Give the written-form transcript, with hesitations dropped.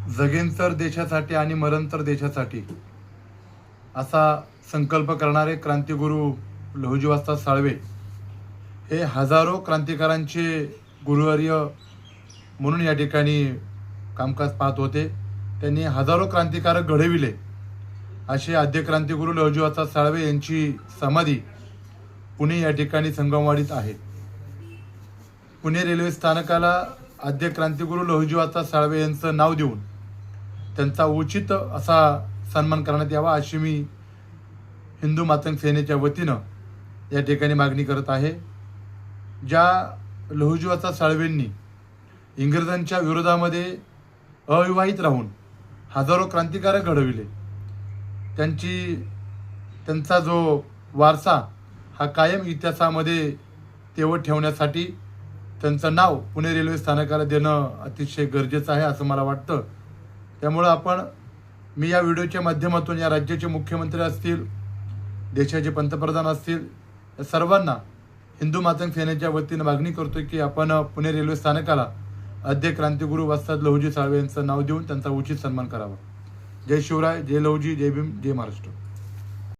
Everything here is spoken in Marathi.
जगेन तर देशासाठी आणि मरण तर देशासाठी असा संकल्प करणारे क्रांतिगुरू लहुजी वस्ताद साळवे हे हजारो क्रांतिकारांचे गुरुवर्य म्हणून या ठिकाणी कामकाज पाहत होते. त्यांनी हजारो क्रांतिकारक घडविले. असे आद्य क्रांतिगुरू लहुजी वस्ताद साळवे यांची समाधी पुणे या ठिकाणी संगमवाडीत आहे. पुणे रेल्वे स्थानकाला आद्य क्रांतिगुरू लहुजी वस्ताद साळवे यांचं नाव देऊन त्यांचा उचित असा सन्मान करण्यात यावा अशी मी हिंदू मातंग सेनेच्या वतीनं या ठिकाणी मागणी करत आहे. ज्या लहुजी वस्ताद साळवेंनी इंग्रजांच्या विरोधामध्ये अविवाहित राहून हजारो क्रांतिकारक घडविले, त्यांचा जो वारसा हा कायम इतिहासामध्ये तेवढ ठेवण्यासाठी त्यांचं नाव पुणे रेल्वे स्थानकाला देणं अतिशय गरजेचं आहे असं मला वाटतं. त्यामुळं मी या व्हिडिओच्या माध्यमातून या राज्याचे मुख्यमंत्री असतील, देशाचे पंतप्रधान असतील, या सर्वांना हिंदू मातंग सेनेच्या वतीनं मागणी करतो की आपण पुणे रेल्वे स्थानकाला आद्य क्रांतिगुरू वस्ताद लहुजी साळवे यांचं नाव देऊन त्यांचा उचित सन्मान करावा. जय शिवराय, जय लहुजी, जय भीम, जय महाराष्ट्र.